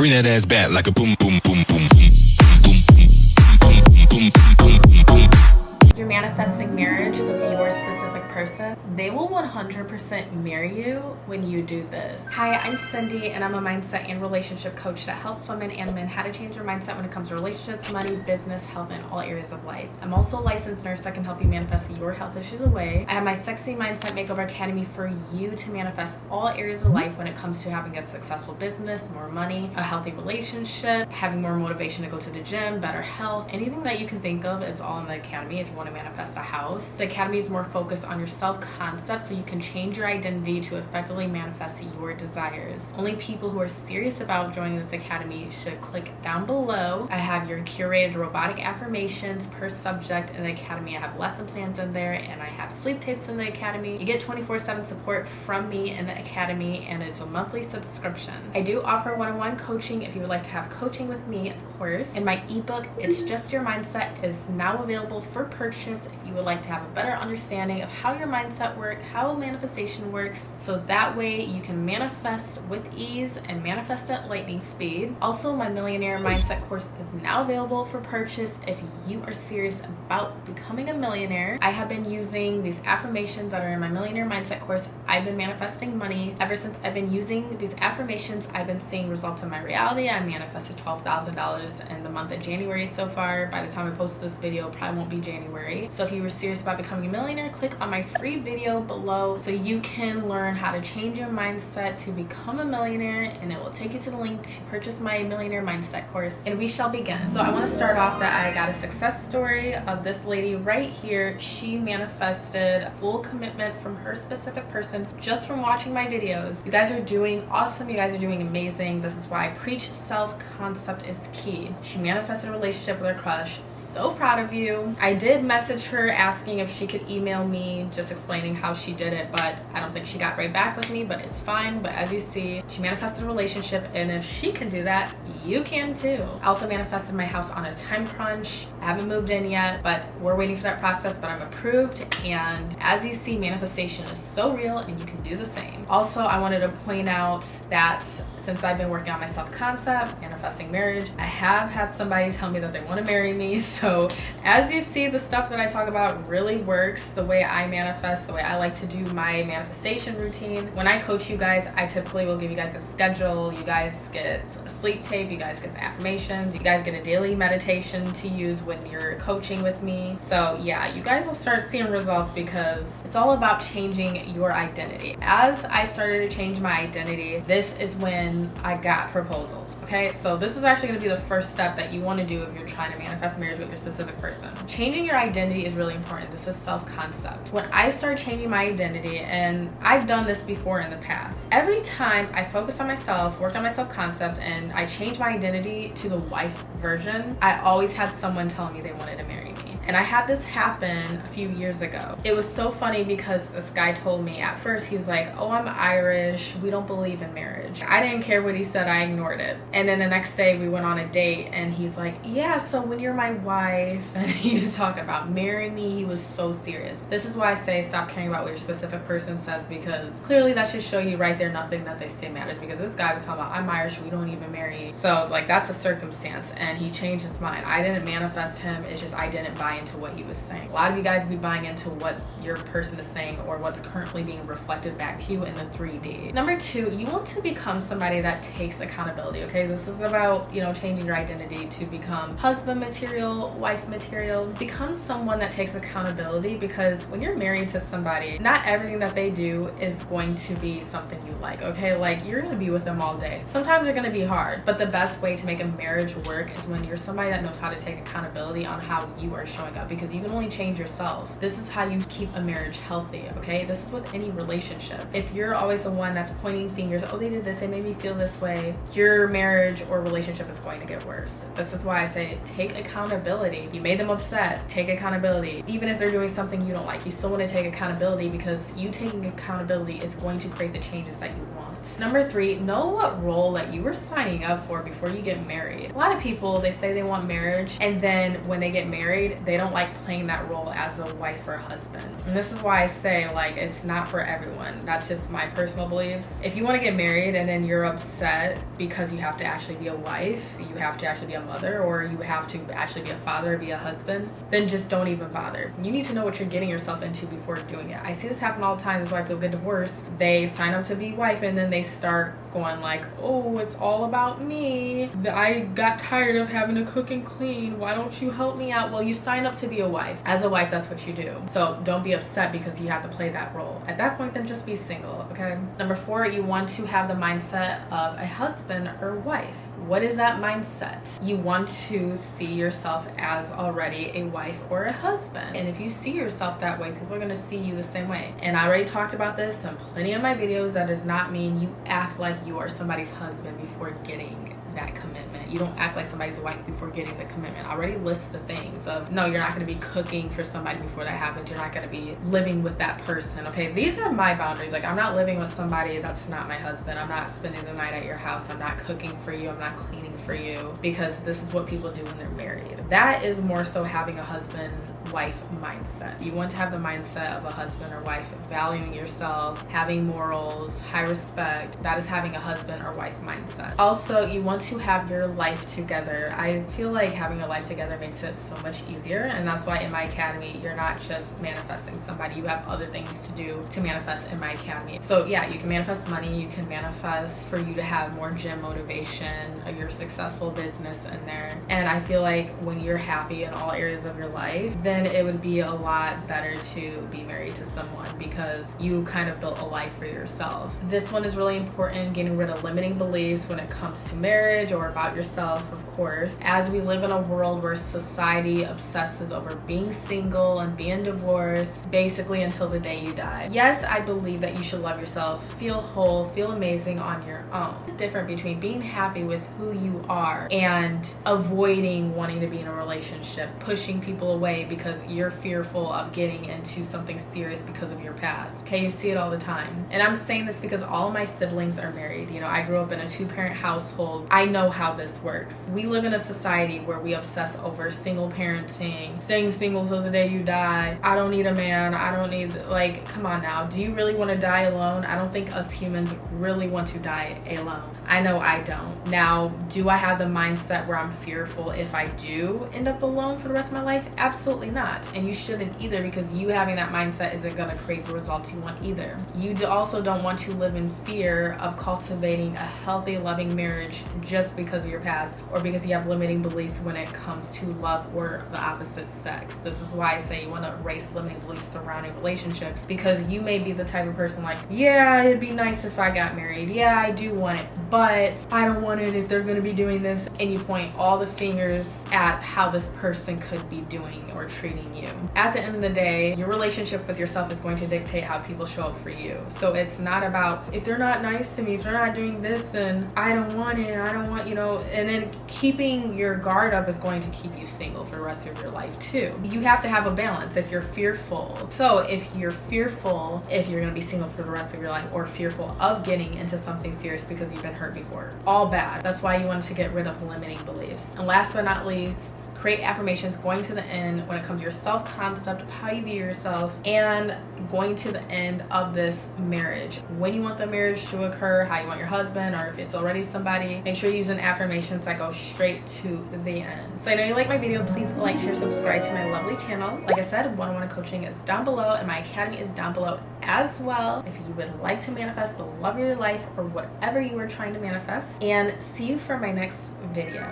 Bring that ass back like a boom, boom, boom, boom. You're manifesting marriage with your specific person. They will 100% marry you when you do this. Hi, I'm Cindy, and I'm a mindset and relationship coach that helps women and men how to change their mindset when it comes to relationships, money, business, health, and all areas of life. I'm also a licensed nurse that can help you manifest your health issues away. I have my Sexy Mindset Makeover Academy for you to manifest all areas of life when it comes to having a successful business, more money, a healthy relationship, having more motivation to go to the gym, better health, anything that you can think of, it's all in the academy if you want to manifest a house. The academy is more focused on your self-concept so you can change your identity to effectively manifest your desires. Only people who are serious about joining this academy should click down below. I have your curated robotic affirmations per subject in the academy. I have lesson plans in there, and I have sleep tapes in the academy. You get 24/7 support from me in the academy, and it's a monthly subscription. I do offer one-on-one coaching if you would like to have coaching with me, of course. And my ebook, It's Just Your Mindset, is now available for purchase if you would like to have a better understanding of how your mindset works, how manifestation works, so that way you can manifest with ease and manifest at lightning speed. Also, my Millionaire Mindset course is now available for purchase if you are serious about becoming a millionaire. I have been using these affirmations that are in my Millionaire Mindset course. I've been manifesting money. Ever since I've been using these affirmations, I've been seeing results in my reality. I manifested $12,000 in the month of January so far. By the time I post this video, it probably won't be January. So if you were serious about becoming a millionaire, click on my free video below so you can learn how to change your mindset to become a millionaire, and it will take you to the link to purchase my Millionaire Mindset course, and we shall begin. So I want to start off that I got a success story of this lady right here. She manifested full commitment from her specific person just from watching my videos. You guys are doing awesome. You guys are doing amazing. This is why I preach self-concept is key. She manifested a relationship with her crush. So proud of you. I did message her asking if she could email me just explaining how she did it, but I don't think she got right back with me, but it's fine. But as you see, she manifested a relationship, and if she can do that, you can too. I also manifested my house on a time crunch. I haven't moved in yet, but we're waiting for that process, but I'm approved. And as you see, manifestation is so real, and you can do the same. Also, I wanted to point out that since I've been working on my self-concept, manifesting marriage, I have had somebody tell me that they want to marry me. So as you see, the stuff that I talk about really works. The way I manifest, the way I like to do my manifestation routine. When I coach you guys, I typically will give you guys a schedule. You guys get a sleep tape. You guys get the affirmations. You guys get a daily meditation to use when you're coaching with me. So yeah, you guys will start seeing results because it's all about changing your identity. As I started to change my identity, this is when I got proposals. Okay, so this is actually going to be the first step that you want to do if you're trying to manifest marriage with your specific person. Changing your identity is really important. This is self-concept. When I started changing my identity, and I've done this before in the past, every time I focused on myself, worked on my self-concept, and I changed my identity to the wife version, I always had someone telling me they wanted to marry me. And I had this happen a few years ago. It was so funny because this guy told me at first, he was like, oh, I'm Irish. We don't believe in marriage. I didn't care what he said. I ignored it. And then the next day we went on a date, and he's like, yeah, so when you're my wife, and he was talking about marrying me, he was so serious. This is why I say stop caring about what your specific person says, because clearly that should show you right there nothing that they say matters, because this guy was talking about, I'm Irish, we don't even marry. So like, that's a circumstance, and he changed his mind. I didn't manifest him. It's just I didn't buy into what he was saying. A lot of you guys be buying into what your person is saying or what's currently being reflected back to you in the 3D. Number two, you want to become somebody that takes accountability. Okay, this is about, changing your identity to become husband material, wife material. Become someone that takes accountability, because when you're married to somebody, not everything that they do is going to be something you like. Okay, like you're gonna be with them all day. Sometimes they're gonna be hard, but the best way to make a marriage work is when you're somebody that knows how to take accountability on how you are showing up, because you can only change yourself. This is how you keep a marriage healthy. Okay, this is with any relationship. If you're always the one that's pointing fingers, oh, they did this, they made me feel this way, your marriage or relationship is going to get worse. This is why I say take accountability. You made them upset, take accountability. Even if they're doing something you don't like, you still want to take accountability, because you taking accountability is going to create the changes that you want. Number 3, know what role that you were signing up for before you get married. A lot of people, they say they want marriage, and then when they get married, they don't like playing that role as a wife or husband. And this is why I say, like, it's not for everyone. That's just my personal beliefs. If you want to get married and then you're upset because you have to actually be a wife, you have to actually be a mother, or you have to actually be a father, be a husband, then just don't even bother. You need to know what you're getting yourself into before doing it. I see this happen all the time. This is why people get divorced. They sign up to be wife and then they start going like, oh, it's all about me. I got tired of having to cook and clean. Why don't you help me out? Well, you signed up to be a wife. As a wife, that's what you do. So don't be upset because you have to play that role. At that point, then just be single, okay? Number 4, you want to have the mindset of a husband or wife. What is that mindset? You want to see yourself as already a wife or a husband. And if you see yourself that way, people are going to see you the same way. And I already talked about this in plenty of my videos. That does not mean you act like you are somebody's husband before getting that commitment. You don't act like somebody's wife before getting the commitment. I already list the things of, no, you're not going to be cooking for somebody before that happens. You're not going to be living with that person. Okay, these are my boundaries. Like, I'm not living with somebody that's not my husband. I'm not spending the night at your house. I'm not cooking for you. I'm not cleaning for you, because this is what people do when they're married. That is more so having a husband wife mindset. You want to have the mindset of a husband or wife, valuing yourself, having morals, high respect. That is having a husband or wife mindset. Also, you want to have your life together. I feel like having a life together makes it so much easier, and that's why in my academy, you're not just manifesting somebody. You have other things to do to manifest in my academy. So yeah, you can manifest money, you can manifest for you to have more gym motivation, your successful business in there. And I feel like when you're happy in all areas of your life, then it would be a lot better to be married to someone, because you kind of built a life for yourself. This one is really important, getting rid of limiting beliefs when it comes to marriage or about yourself, of course. As we live in a world where society obsesses over being single and being divorced, basically until the day you die. Yes, I believe that you should love yourself, feel whole, feel amazing on your own. It's different between being happy with who you are and avoiding wanting to be in a relationship, pushing people away because you're fearful of getting into something serious because of your past. Okay, you see it all the time. And I'm saying this because all of my siblings are married. You know, I grew up in a 2-parent household. I know how this works. We live in a society where we obsess over single parenting, staying single till the day you die. I don't need a man. I don't need, like, come on now. Do you really want to die alone? I don't think us humans really want to die alone. I know I don't. Now, do I have the mindset where I'm fearful if I do end up alone for the rest of my life? Absolutely not. And you shouldn't either, because you having that mindset isn't going to create the results you want either. You also don't want to live in fear of cultivating a healthy, loving marriage just because of your past, or because you have limiting beliefs when it comes to love or the opposite sex. This is why I say you want to erase limiting beliefs surrounding relationships, because you may be the type of person like, yeah, it'd be nice if I got married. Yeah, I do want it, but I don't want it if they're going to be doing this. And you point all the fingers at how this person could be doing or treating you. At the end of the day, your relationship with yourself is going to dictate how people show up for you. So it's not about, if they're not nice to me, if they're not doing this, then I don't want it, I don't want, you know, and then keeping your guard up is going to keep you single for the rest of your life too. You have to have a balance if you're fearful. So if you're fearful, if you're going to be single for the rest of your life, or fearful of getting into something serious because you've been hurt before, all bad. That's why you want to get rid of limiting beliefs. And last but not least, create affirmations going to the end when it comes to your self-concept of how you view yourself, and going to the end of this marriage. When you want the marriage to occur, how you want your husband, or if it's already somebody, make sure you're using affirmations that go straight to the end. So I know you like my video. Please like, share, subscribe to my lovely channel. Like I said, one-on-one coaching is down below, and my academy is down below as well if you would like to manifest the love of your life or whatever you are trying to manifest. And see you for my next video.